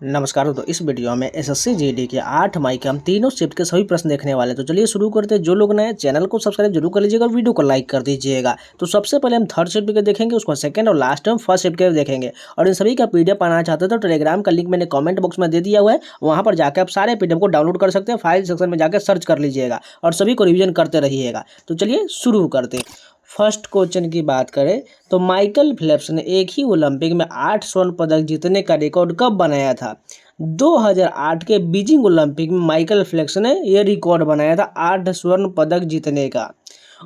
नमस्कार दोस्तों, इस वीडियो में एसएससी जीडी के 8 मई के हम तीनों शिफ्ट के सभी प्रश्न देखने वाले हैं। तो चलिए शुरू करते हैं। जो लोग नए चैनल को सब्सक्राइब जरूर कर लीजिएगा और वीडियो को लाइक कर दीजिएगा। तो सबसे पहले हम थर्ड शिफ्ट के देखेंगे, उसको सेकंड और लास्ट में फर्स्ट शिफ्ट के देखेंगे। और इन सभी का पीडीएफ पाना चाहते हैं तो टेलीग्राम का लिंक मैंने कॉमेंट बॉक्स में दे दिया हुआ है, वहाँ पर जाकर आप सारे पीडीएफ को डाउनलोड कर सकते हैं। फाइल सेक्शन में जाकर सर्च कर लीजिएगा और सभी को रिविजन करते रहिएगा। तो चलिए शुरू करते हैं। फर्स्ट क्वेश्चन की बात करें तो माइकल फेल्प्स ने एक ही ओलंपिक में 8 स्वर्ण पदक जीतने का रिकॉर्ड कब बनाया था? 2008 के बीजिंग ओलंपिक में माइकल फेल्प्स ने यह रिकॉर्ड बनाया था 8 स्वर्ण पदक जीतने का।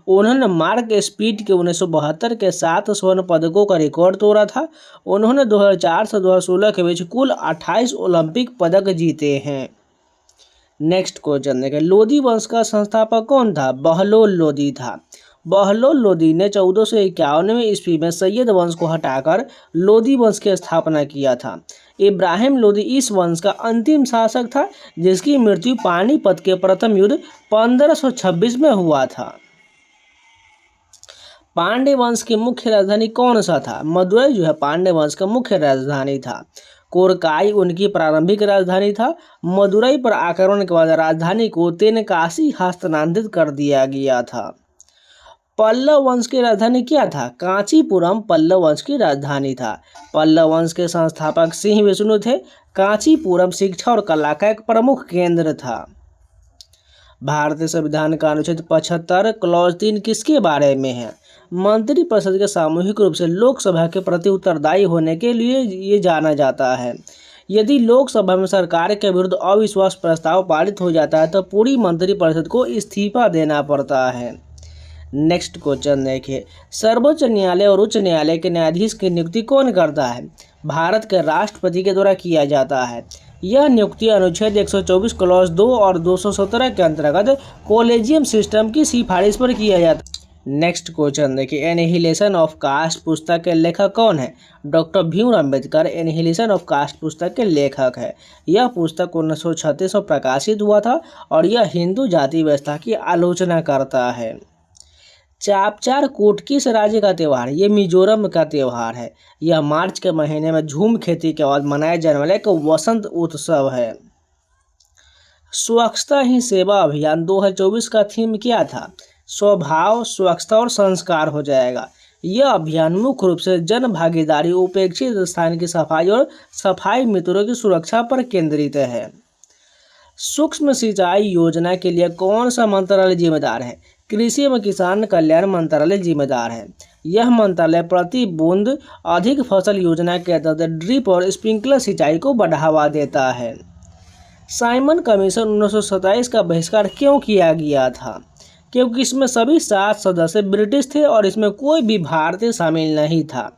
उन्होंने मार्क स्पीड के 1972 के 7 स्वर्ण पदकों का रिकॉर्ड तोड़ा था। उन्होंने 2004 से 2016 के बीच कुल 28 ओलंपिक पदक जीते हैं। नेक्स्ट क्वेश्चन देखें, लोदी वंश का संस्थापक कौन था? बहलोल लोदी था। बहलोल लोदी ने 1451 ईस्वी में सैयद वंश को हटाकर लोदी वंश की स्थापना किया था। इब्राहिम लोदी इस वंश का अंतिम शासक था, जिसकी मृत्यु पानीपत के प्रथम युद्ध 1526 में हुआ था। पांड्य वंश की मुख्य राजधानी कौन सा था? मदुरई जो है पांड्य वंश का मुख्य राजधानी था। कोरकाई उनकी प्रारंभिक राजधानी था। मदुरई पर आक्रमण के बाद राजधानी को तेनकासी हस्तांतरित कर दिया गया था। पल्लव वंश की राजधानी क्या था? कांचीपुरम पल्लव वंश की राजधानी था। पल्लव वंश के संस्थापक सिंह विष्णु थे। कांचीपुरम शिक्षा और कला का एक प्रमुख केंद्र था। भारतीय संविधान का अनुच्छेद 75 क्लॉज 3 किसके बारे में है? मंत्रिपरिषद के सामूहिक रूप से लोकसभा के प्रति उत्तरदायी होने के लिए ये जाना जाता है। यदि लोकसभा में सरकार के विरुद्ध अविश्वास प्रस्ताव पारित हो जाता है तो पूरी मंत्रिपरिषद को इस्तीफा देना पड़ता है। नेक्स्ट क्वेश्चन देखिए, सर्वोच्च न्यायालय और उच्च न्यायालय के न्यायाधीश की नियुक्ति कौन करता है? भारत के राष्ट्रपति के द्वारा किया जाता है। यह नियुक्ति अनुच्छेद 124 क्लॉज 2 और 217 के अंतर्गत कॉलेजियम सिस्टम की सिफारिश पर किया जाता है। नेक्स्ट क्वेश्चन देखिए, एनिहिलेशन ऑफ कास्ट पुस्तक के लेखक कौन है? Doctor Bhimrao Ambedkar annihilation of caste पुस्तक के लेखक है। यह पुस्तक 1936 में प्रकाशित हुआ था और यह हिंदू जाति व्यवस्था की आलोचना करता है। चापचार कूट किस राज्य का त्यौहार है? ये मिजोरम का त्यौहार है। यह मार्च के महीने में झूम खेती के बाद मनाए जाने वाला एक वसंत उत्सव है। स्वच्छता ही सेवा अभियान 2024 का थीम क्या था? स्वभाव, स्वच्छता और संस्कार हो जाएगा। यह अभियान मुख्य रूप से जन भागीदारी, उपेक्षित स्थान की सफाई और सफाई मित्रों की सुरक्षा पर केंद्रित है। सूक्ष्म सिंचाई योजना के लिए कौन सा मंत्रालय जिम्मेदार है? कृषि एवं किसान कल्याण मंत्रालय जिम्मेदार है। यह मंत्रालय प्रति बूंद अधिक फसल योजना के तहत ड्रिप और स्प्रिंकलर सिंचाई को बढ़ावा देता है। साइमन कमीशन 1927 का बहिष्कार क्यों किया गया था? क्योंकि इसमें सभी 7 सदस्य ब्रिटिश थे और इसमें कोई भी भारतीय शामिल नहीं था।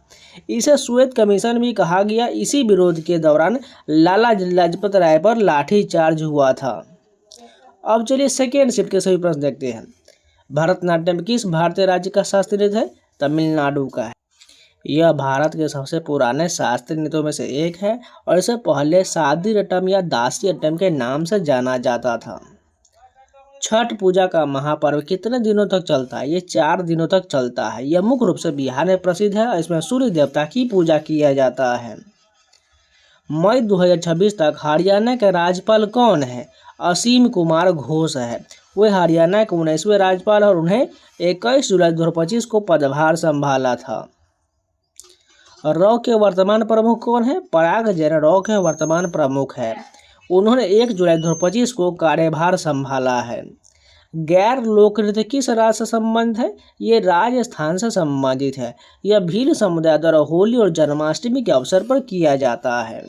इसे श्वेत कमीशन भी कहा गया। इसी विरोध के दौरान लाला लाजपत राय पर लाठीचार्ज हुआ था। अब चलिए सेकेंड शिफ्ट के सभी प्रश्न देखते हैं। भरतनाट्यम किस भारतीय राज्य का शास्त्रीय नृत्य है? तमिलनाडु का है। यह भारत के सबसे पुराने शास्त्रीय नृत्यों में से एक है और इसे पहले सादी रटम या दासी अट्टम के नाम से जाना जाता था। छठ पूजा का महापर्व कितने दिनों तक चलता है? ये 4 दिनों तक चलता है। यह मुख्य रूप से बिहार में प्रसिद्ध है। इसमें सूर्य देवता की पूजा किया जाता है। मई 2026 तक हरियाणा के राज्यपाल कौन है? असीम कुमार घोष है। वे हरियाणा के 19वें राज्यपाल और उन्हें 21 जुलाई 2025 को पदभार संभाला था। रॉ के वर्तमान प्रमुख कौन है? पराग जैन रॉ के वर्तमान प्रमुख है। उन्होंने 1 जुलाई 2025 को कार्यभार संभाला है। गैर लोक नृत्य किस राज्य से संबंधित है? ये राजस्थान से संबंधित है। यह भील समुदाय द्वारा होली और जन्माष्टमी के अवसर पर किया जाता है।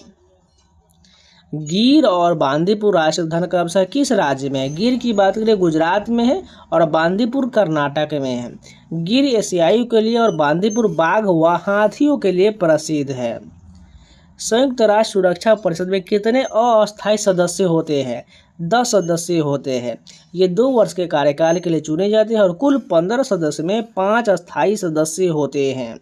गिर और बांदीपुर राष्ट्रीय उद्यान का अवसर किस राज्य में है? गिर की बात करें गुजरात में है और बांदीपुर कर्नाटक में है। गिर एशियाई के लिए और बांदीपुर बाघ व हाथियों के लिए प्रसिद्ध है। संयुक्त राष्ट्र सुरक्षा परिषद में कितने अस्थायी सदस्य होते हैं? 10 सदस्य होते हैं। ये 2 वर्ष के कार्यकाल के लिए चुने जाते हैं और कुल 15 सदस्य में 5 अस्थायी सदस्य होते हैं।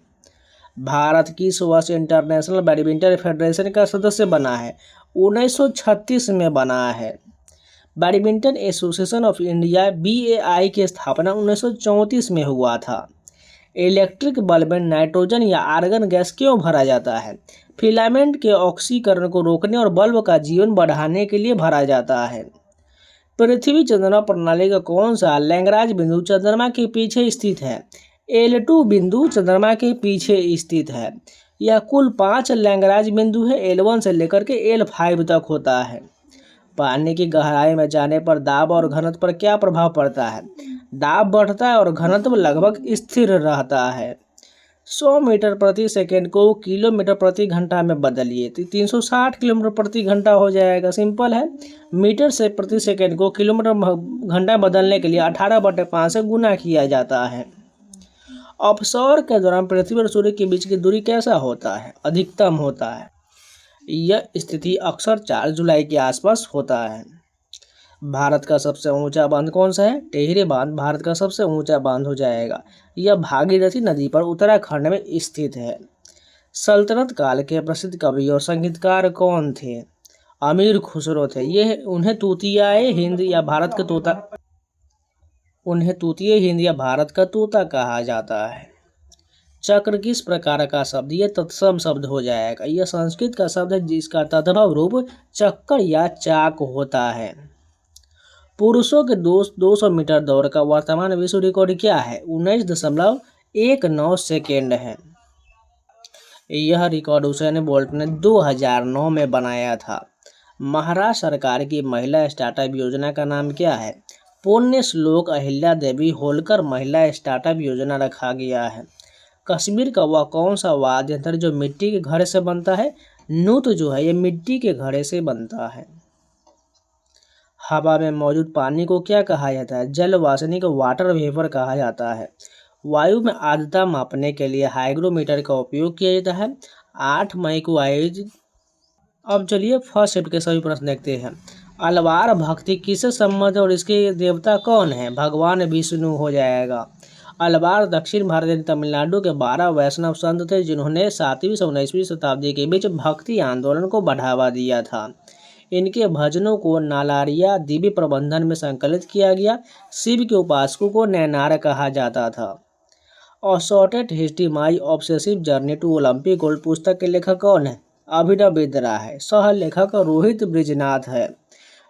भारत किस वर्ष इंटरनेशनल बैडमिंटन फेडरेशन का सदस्य बना है? 1936 में बना है। Badminton association of India BAI की स्थापना 1934 में हुआ था। इलेक्ट्रिक बल्ब में नाइट्रोजन या आर्गन गैस क्यों भरा जाता है? फिलामेंट के ऑक्सीकरण को रोकने और बल्ब का जीवन बढ़ाने के लिए भरा जाता है। पृथ्वी चंद्रमा प्रणाली का कौन सा लैग्रांज बिंदु चंद्रमा के पीछे स्थित है? L2 बिंदु चंद्रमा के पीछे स्थित है। यह कुल 5 लैग्रांज बिंदु है, L1 से लेकर के L5 तक होता है। पानी की गहराई में जाने पर दाब और घनत्व पर क्या प्रभाव पड़ता है? दाब बढ़ता है और घनत्व लगभग स्थिर रहता है। 100 मीटर प्रति सेकंड को किलोमीटर प्रति घंटा में बदलिए तो 360 किलोमीटर प्रति घंटा हो जाएगा। सिंपल है। मीटर से प्रति सेकंड को किलोमीटर घंटा बदलने के लिए 18/5 से गुना किया जाता है। अवसौर के दौरान पृथ्वी और सूर्य के बीच की दूरी कैसा होता है? अधिकतम होता है। यह स्थिति अक्सर 4 जुलाई के आसपास होता है। भारत का सबसे ऊंचा बांध कौन सा है? टिहरी बांध भारत का सबसे ऊंचा बांध हो जाएगा। यह भागीरथी नदी पर उत्तराखंड में स्थित है। सल्तनत काल के प्रसिद्ध कवि और संगीतकार कौन थे? अमीर खुसरो थे। उन्हें तूतीय हिंद या भारत का तोता कहा जाता है। चक्र किस प्रकार का शब्द? यह तत्सम शब्द हो जाएगा। यह संस्कृत का शब्द है जिसका तद्भव रूप चक्कर या चाक होता है। पुरुषों के 200 मीटर दौड़ का वर्तमान विश्व रिकॉर्ड क्या है? 19.19 सेकेंड है। यह रिकॉर्ड उसेन बोल्ट ने 2009 में बनाया था। महाराष्ट्र सरकार की महिला स्टार्टअप योजना का नाम क्या है? पुण्य श्लोक अहिल्या देवी होलकर महिला स्टार्टअप योजना रखा गया है। कश्मीर का वह कौन सा वाद्य यंत्र जो मिट्टी के घड़े से बनता है? नूत जो है ये मिट्टी के घड़े से बनता है। हवा में मौजूद पानी को क्या कहा जाता है? जल वाष्णी को वाटर वेपर कहा जाता है। वायु में आर्द्रता मापने के लिए हाइग्रोमीटर का उपयोग किया जाता है। 8 मई को आयोजित। अब चलिए फर्स्ट शिफ्ट के सभी प्रश्न देखते हैं। अलवार भक्ति किससे संबंधित है और इसके देवता कौन है? भगवान विष्णु हो जाएगा। अलवार दक्षिण भारत यानी तमिलनाडु के 12 वैष्णव संत थे जिन्होंने 7वीं से 19वीं शताब्दी के बीच भक्ति आंदोलन को बढ़ावा दिया था। इनके भजनों को नालारिया दिव्य प्रबंधन में संकलित किया गया। शिव के उपासकों को नैनार कहा जाता था। A shot at history my obsessive journey to Olympic gold पुस्तक के लेखक कौन है? अभिनव बिंद्रा है। सह लेखक रोहित ब्रिजनाथ है।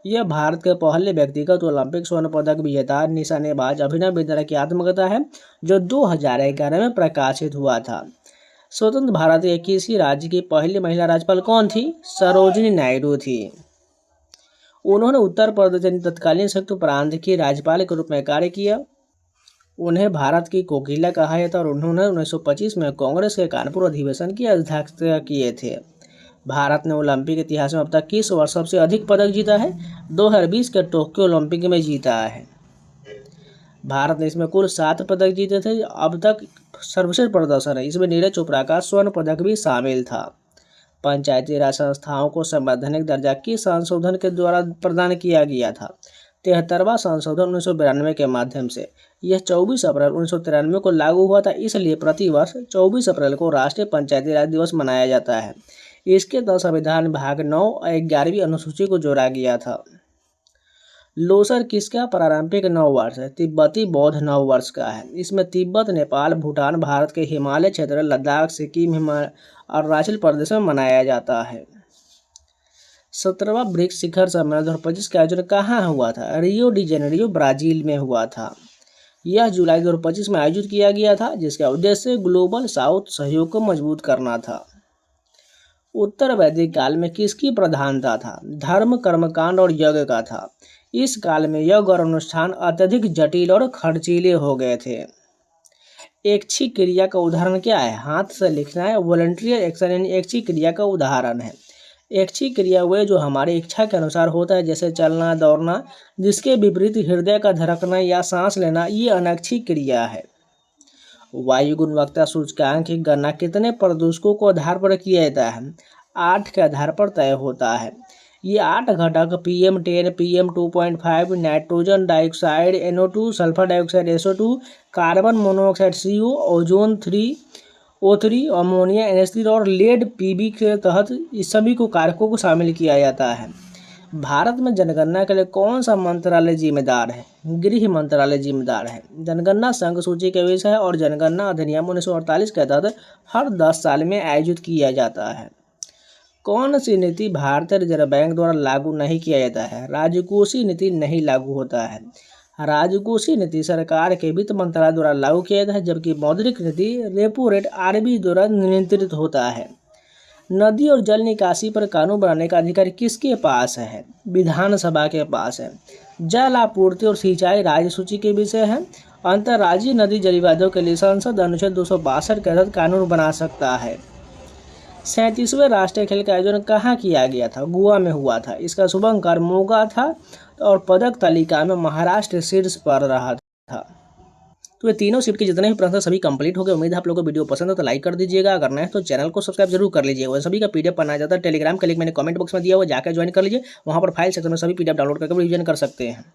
यह भारत के पहले व्यक्तिगत ओलंपिक स्वर्ण पदक विजेता निशानेबाज अभिनव बिंद्रा की आत्मकथा है जो 2011 में प्रकाशित हुआ था। स्वतंत्र भारत के किसी राज्य की पहली महिला राज्यपाल कौन थी? सरोजिनी नायडू थी। उन्होंने उत्तर प्रदेश यानी तत्कालीन संयुक्त प्रांत की राज्यपाल के रूप में कार्य किया। उन्हें भारत की कोकिला कहा जाता और उन्होंने 1925 में कांग्रेस के कानपुर अधिवेशन की अध्यक्षता किए थे। भारत ने ओलंपिक इतिहास में अब तक किस वर्ष सबसे अधिक पदक जीता है? 2020 के टोक्यो ओलंपिक में जीता है। भारत ने इसमें कुल 7 पदक जीते थे। अब तक सर्वश्रेष्ठ प्रदर्शन है। इसमें नीरज चोपड़ा का स्वर्ण पदक भी शामिल था। पंचायती राज संस्थाओं को संवैधानिक दर्जा किस संशोधन के द्वारा प्रदान किया गया था? 73वां संशोधन 1992 के माध्यम से। यह 24 अप्रैल 1993 को लागू हुआ था। इसलिए प्रतिवर्ष 24 अप्रैल को राष्ट्रीय पंचायती राज दिवस मनाया जाता है। इसके तहत संविधान भाग 9 और 11वीं अनुसूची को जोड़ा गया था। लोसर किसका प्रारंभिक नववर्ष है? तिब्बती बौद्ध नववर्ष का है। इसमें तिब्बत, नेपाल, भूटान, भारत के हिमालय क्षेत्र, लद्दाख, सिक्किम, अरुणाचल प्रदेश में मनाया जाता है। 17वां ब्रिक्स शिखर सम्मेलन 2025 का आयोजन कहाँ हुआ था? रियो डी जेनेरियो ब्राजील में हुआ था। यह जुलाई 2025 में आयोजित किया गया था जिसका उद्देश्य ग्लोबल साउथ सहयोग को मजबूत करना था। उत्तर वैदिक काल में किसकी प्रधानता था? धर्म, कर्मकांड और यज्ञ का था। इस काल में यज्ञ और अनुष्ठान अत्यधिक जटिल और खर्चीले हो गए थे। ऐच्छिक क्रिया का उदाहरण क्या है? हाथ से लिखना है। वॉलंटियर एक्शन यानी ऐच्छिक क्रिया का उदाहरण है। ऐच्छिक क्रिया वह जो हमारी इच्छा के अनुसार होता है जैसे चलना, दौड़ना। जिसके विपरीत हृदय का धड़कना या सांस लेना ये अनैच्छिक क्रिया है। वायु गुणवत्ता सूचकांक की गणना कितने प्रदूषकों को आधार पर किया जाता है? 8 के आधार पर तय होता है। ये 8 घटक PM10, PM2.5, nitrogen dioxide NO2, sulphur dioxide SO2, carbon monoxide CO, ozone 3 O3, ammonia NH3 और लेड PB के तहत इस सभी को कारकों को शामिल किया जाता है। भारत में जनगणना के लिए कौन सा मंत्रालय जिम्मेदार है? गृह मंत्रालय जिम्मेदार है। जनगणना संघ सूची के विषय है और जनगणना अधिनियम 1948 के तहत हर 10 साल में आयोजित किया जाता है। कौन सी नीति भारतीय रिजर्व बैंक द्वारा लागू नहीं किया जाता है? राजकोषीय नीति नहीं लागू होता है। राजकोषीय नीति सरकार के वित्त मंत्रालय द्वारा लागू किया जाता है, जबकि मौद्रिक नीति रेपो रेट RBI द्वारा नियंत्रित होता है। नदी और जल निकासी पर कानून बनाने का अधिकार किसके पास है? विधानसभा के पास है। जल आपूर्ति और सिंचाई राज्य सूची के विषय है। अंतर्राज्यीय नदी जल विवादों के लिए संसद अनुच्छेद 262 के तहत कानून बना सकता है। 37वें राष्ट्रीय खेल का आयोजन कहाँ किया गया था? गोवा में हुआ था। इसका शुभंकर मोगा था और पदक तालिका में महाराष्ट्र शीर्ष पर रहा था। तो ये तीनों शिफ्ट के जितने भी प्रश्न सभी कंप्लीट हो गए। उम्मीद है आप लोगों को वीडियो पसंद है तो लाइक कर दीजिएगा, अगर नहीं तो चैनल को सब्सक्राइब जरूर कर लीजिएगा। सभी का PDF बनाया जाता है। टेलीग्राम का लिंक मैंने कमेंट बॉक्स में दिया हुआ, जाकर ज्वाइन कर लीजिए। वहाँ पर फाइल सेक्शन में सभी PDF डाउनलोड करके रिवीजन कर सकते हैं।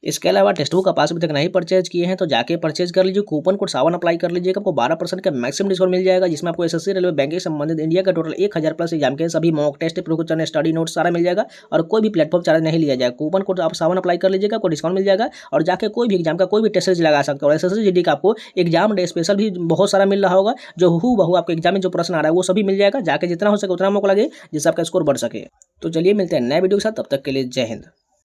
इसके अलावा टेक्स्ट बुक का पास अभी तक नहीं परचेज किए हैं तो जाके परचेज कर लीजिए। कूपन कोड सावन अप्लाई कर लीजिएगा, आपको 12% का मैक्सिमम डिस्काउंट मिल जाएगा, जिसमें आपको SSC रेलवे बैंकिंग संबंधित इंडिया का टोटल 1000 प्लस एग्जाम के सभी mock test, preparation, study note सारा मिल जाएगा और कोई भी प्लेटफॉर्म चार्ज नहीं लिया जाएगा। कूपन कोड आप सावन अप्लाई कर लीजिएगा, आपको डिस्काउंट मिल जाएगा और जाके कोई भी एग्जाम का कोई भी टेस्ट लगा सकते हो। और SSC GD का आपको एग्जाम डे स्पेशल भी बहुत सारा मिल रहा होगा, जो हूबहू आपके एग्जाम में जो प्रश्न आ रहा है वो सभी मिल जाएगा। जाके जितना हो सके उतना मौका लगे जिससे आपका स्कोर बढ़ सके। तो चलिए मिलते हैं नए वीडियो के साथ, तब तक के लिए जय हिंद।